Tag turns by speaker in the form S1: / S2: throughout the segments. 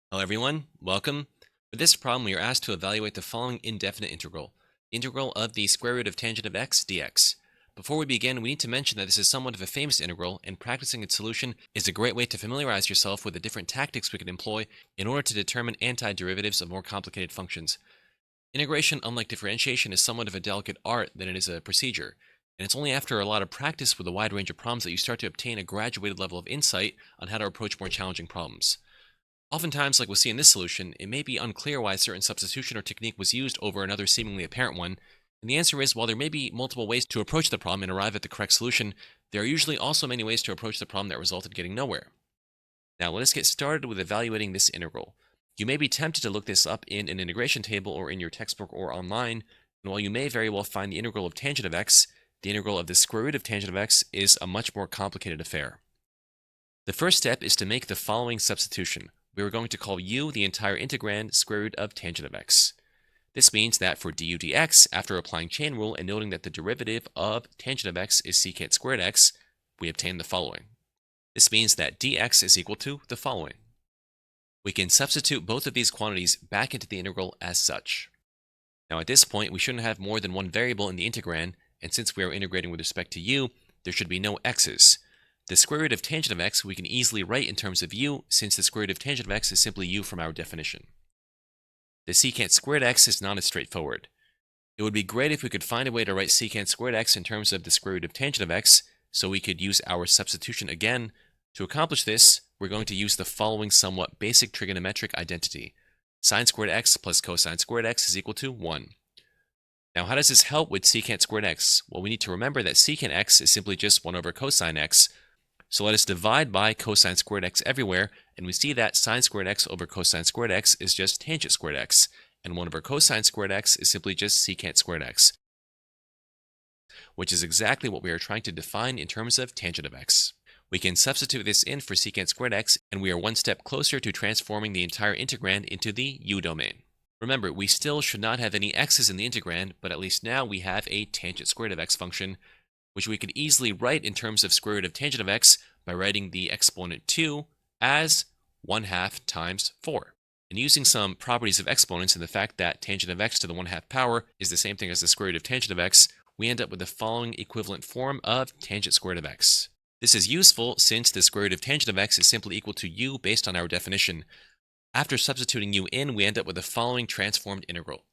S1: Hello everyone, welcome. For this problem, we are asked to evaluate the following indefinite integral, the integral of the square root of tangent of x dx. Before we begin, we need to mention that this is somewhat of a famous integral, and practicing its solution is a great way to familiarize yourself with the different tactics we can employ in order to determine antiderivatives of more complicated functions. Integration, unlike differentiation, is somewhat of a delicate art than it is a procedure, and it's only after a lot of practice with a wide range of problems that you start to obtain a graduated level of insight on how to approach more challenging problems. Oftentimes, like we'll see in this solution, it may be unclear why a certain substitution or technique was used over another seemingly apparent one, and the answer is, while there may be multiple ways to approach the problem and arrive at the correct solution, there are usually also many ways to approach the problem that result in getting nowhere. Now, let us get started with evaluating this integral. You may be tempted to look this up in an integration table or in your textbook or online, and while you may very well find the integral of tangent of x, the integral of the square root of tangent of x is a much more complicated affair. The first step is to make the following substitution. We are going to call u the entire integrand square root of tangent of x. This means that for du dx, after applying chain rule and noting that the derivative of tangent of x is secant squared x, we obtain the following. This means that dx is equal to the following. We can substitute both of these quantities back into the integral as such. Now at this point, we shouldn't have more than one variable in the integrand, and since we are integrating with respect to u, there should be no x's. The square root of tangent of x we can easily write in terms of u, since the square root of tangent of x is simply u from our definition. The secant squared x is not as straightforward. It would be great if we could find a way to write secant squared x in terms of the square root of tangent of x, so we could use our substitution again. To accomplish this, we're going to use the following somewhat basic trigonometric identity. Sine squared x plus cosine squared x is equal to 1. Now, how does this help with secant squared x? Well, we need to remember that secant x is simply just 1 over cosine x, so let us divide by cosine squared x everywhere, and we see that sine squared x over cosine squared x is just tangent squared x, and 1 over cosine squared x is simply just secant squared x, which is exactly what we are trying to define in terms of tangent of x. We can substitute this in for secant squared x, and we are one step closer to transforming the entire integrand into the u domain. Remember, we still should not have any x's in the integrand, but at least now we have a tangent squared of x function, which we could easily write in terms of square root of tangent of x by writing the exponent 2 as 1/2 times 4. And using some properties of exponents and the fact that tangent of x to the 1/2 power is the same thing as the square root of tangent of x, we end up with the following equivalent form of tangent squared of x. This is useful since the square root of tangent of x is simply equal to u based on our definition. After substituting u in, we end up with the following transformed integral.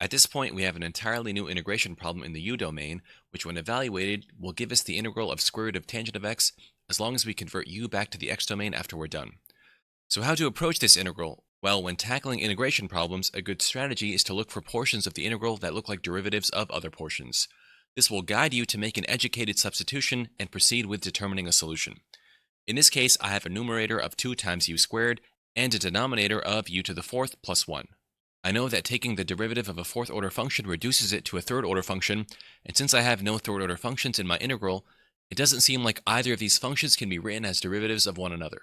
S1: At this point, we have an entirely new integration problem in the u domain, which when evaluated will give us the integral of square root of tangent of x as long as we convert u back to the x domain after we're done. So how to approach this integral? Well, when tackling integration problems, a good strategy is to look for portions of the integral that look like derivatives of other portions. This will guide you to make an educated substitution and proceed with determining a solution. In this case, I have a numerator of 2 times u squared and a denominator of u to the fourth plus 1. I know that taking the derivative of a fourth-order function reduces it to a third-order function, and since I have no third-order functions in my integral, it doesn't seem like either of these functions can be written as derivatives of one another.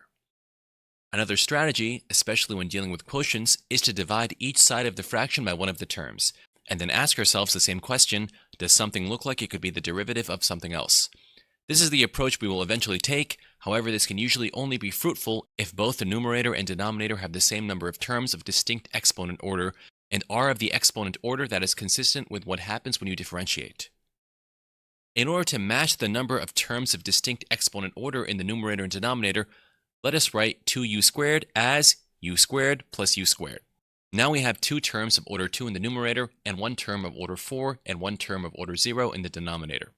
S1: Another strategy, especially when dealing with quotients, is to divide each side of the fraction by one of the terms, and then ask ourselves the same question: does something look like it could be the derivative of something else? This is the approach we will eventually take. However, this can usually only be fruitful if both the numerator and denominator have the same number of terms of distinct exponent order and are of the exponent order that is consistent with what happens when you differentiate. In order to match the number of terms of distinct exponent order in the numerator and denominator, let us write 2u squared as u squared plus u squared. Now we have 2 terms of order 2 in the numerator and 1 term of order 4 and 1 term of order 0 in the denominator.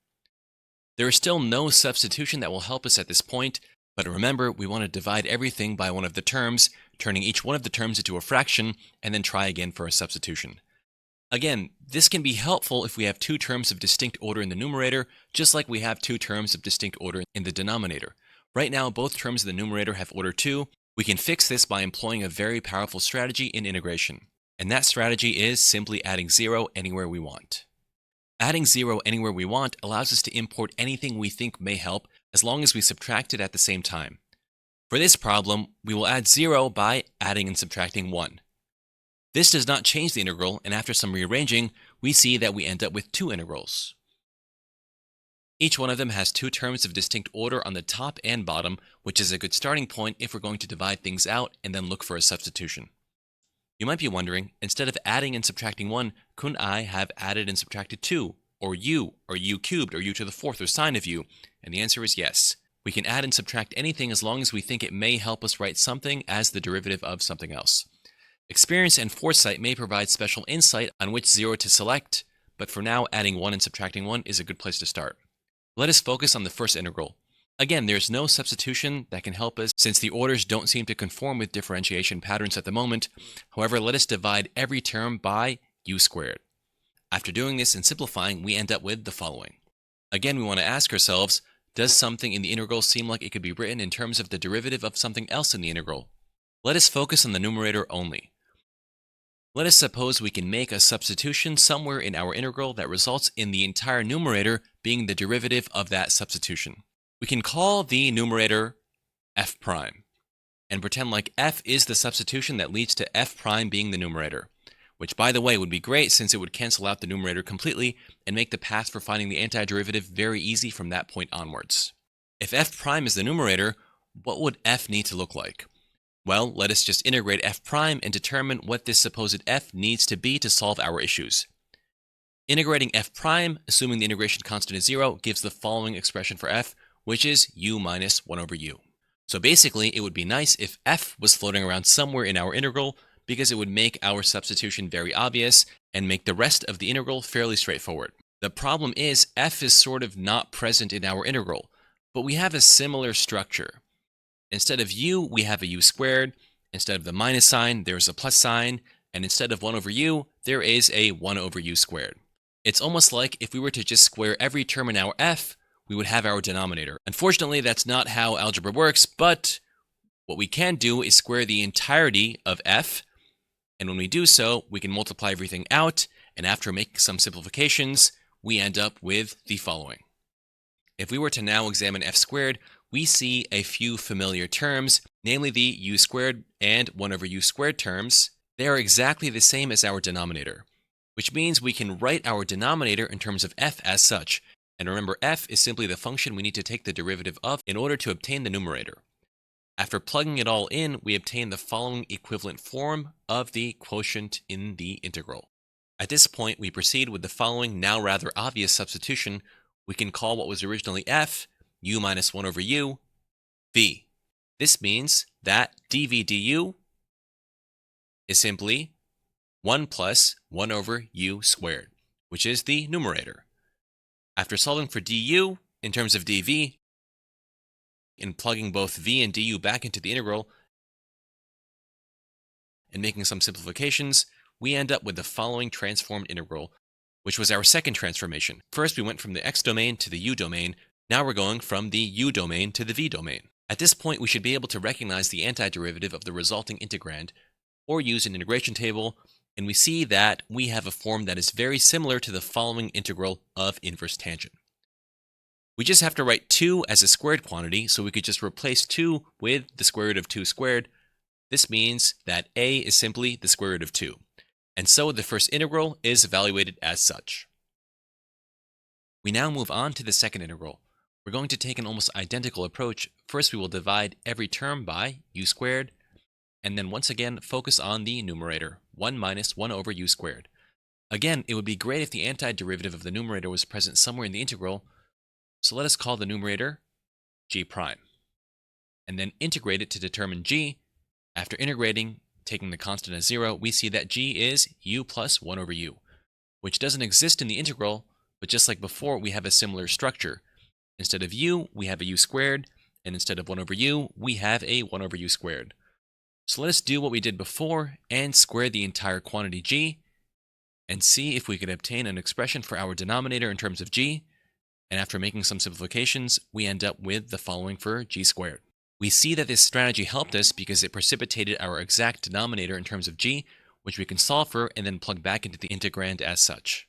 S1: There is still no substitution that will help us at this point, but remember, we want to divide everything by one of the terms, turning each one of the terms into a fraction, and then try again for a substitution. Again, this can be helpful if we have 2 terms of distinct order in the numerator, just like we have 2 terms of distinct order in the denominator. Right now, both terms in the numerator have order 2. We can fix this by employing a very powerful strategy in integration, and that strategy is simply adding 0 anywhere we want. Adding 0 anywhere we want allows us to import anything we think may help as long as we subtract it at the same time. For this problem, we will add 0 by adding and subtracting 1. This does not change the integral, and after some rearranging, we see that we end up with 2 integrals. Each one of them has two terms of distinct order on the top and bottom, which is a good starting point if we're going to divide things out and then look for a substitution. You might be wondering, instead of adding and subtracting 1, couldn't I have added and subtracted 2, or u cubed, or u to the fourth, or sine of u? And the answer is yes. We can add and subtract anything as long as we think it may help us write something as the derivative of something else. Experience and foresight may provide special insight on which 0 to select, but for now, adding 1 and subtracting 1 is a good place to start. Let us focus on the first integral. Again, there's no substitution that can help us since the orders don't seem to conform with differentiation patterns at the moment. However, let us divide every term by u squared. After doing this and simplifying, we end up with the following. Again, we want to ask ourselves, does something in the integral seem like it could be written in terms of the derivative of something else in the integral? Let us focus on the numerator only. Let us suppose we can make a substitution somewhere in our integral that results in the entire numerator being the derivative of that substitution. We can call the numerator f prime and pretend like f is the substitution that leads to f prime being the numerator, which by the way would be great since it would cancel out the numerator completely and make the path for finding the antiderivative very easy from that point onwards. If f prime is the numerator, what would f need to look like? Well, let us just integrate f prime and determine what this supposed f needs to be to solve our issues. Integrating f prime, assuming the integration constant is 0, gives the following expression for f, which is u minus 1 over u. So basically, it would be nice if f was floating around somewhere in our integral because it would make our substitution very obvious and make the rest of the integral fairly straightforward. The problem is f is sort of not present in our integral, but we have a similar structure. Instead of u, we have a u squared. Instead of the minus sign, there's a plus sign. And instead of 1 over u, there is a 1 over u squared. It's almost like if we were to just square every term in our f, we would have our denominator. Unfortunately, that's not how algebra works, but what we can do is square the entirety of f. And when we do so, we can multiply everything out. And after making some simplifications, we end up with the following. If we were to now examine f squared, we see a few familiar terms, namely the u squared and 1 over u squared terms. They are exactly the same as our denominator, which means we can write our denominator in terms of f as such. And remember, f is simply the function we need to take the derivative of in order to obtain the numerator. After plugging it all in, we obtain the following equivalent form of the quotient in the integral. At this point, we proceed with the following now rather obvious substitution. We can call what was originally f, u minus 1 over u, v. This means that dv du is simply 1 plus 1 over u squared, which is the numerator. After solving for du in terms of dv, and plugging both v and du back into the integral, and making some simplifications, we end up with the following transformed integral, which was our second transformation. First, we went from the x domain to the u domain. Now we're going from the u domain to the v domain. At this point, we should be able to recognize the antiderivative of the resulting integrand, or use an integration table, and we see that we have a form that is very similar to the following integral of inverse tangent. We just have to write 2 as a squared quantity, so we could just replace 2 with the square root of 2 squared. This means that a is simply the square root of 2. And so the first integral is evaluated as such. We now move on to the second integral. We're going to take an almost identical approach. First, we will divide every term by u squared, and then once again focus on the numerator, 1 minus 1 over u squared. Again, it would be great if the antiderivative of the numerator was present somewhere in the integral, so let us call the numerator g prime, and then integrate it to determine g. After integrating, taking the constant as 0, we see that g is u plus 1 over u, which doesn't exist in the integral, but just like before, we have a similar structure. Instead of u, we have a u squared, and instead of 1 over u, we have a 1 over u squared. So let us do what we did before and square the entire quantity g, and see if we can obtain an expression for our denominator in terms of g. And after making some simplifications, we end up with the following for g squared. We see that this strategy helped us because it precipitated our exact denominator in terms of g, which we can solve for and then plug back into the integrand as such.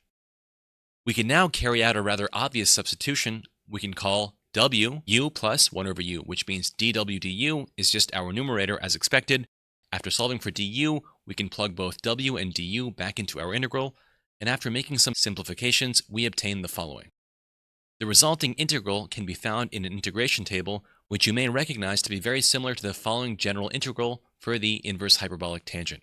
S1: We can now carry out a rather obvious substitution. We can call w u plus 1 over u, which means dw du is just our numerator as expected. After solving for du, we can plug both w and du back into our integral, and after making some simplifications, we obtain the following. The resulting integral can be found in an integration table, which you may recognize to be very similar to the following general integral for the inverse hyperbolic tangent.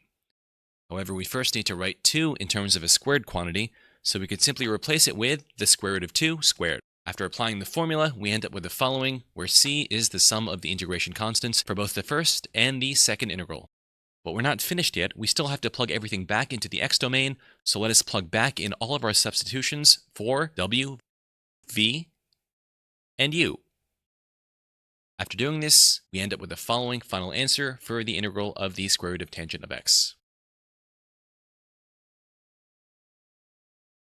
S1: However, we first need to write 2 in terms of a squared quantity, so we could simply replace it with the square root of 2 squared. After applying the formula, we end up with the following, where c is the sum of the integration constants for both the first and the second integral. But we're not finished yet. We still have to plug everything back into the x domain, so let us plug back in all of our substitutions for w, v, and u. After doing this, we end up with the following final answer for the integral of the square root of tangent of x.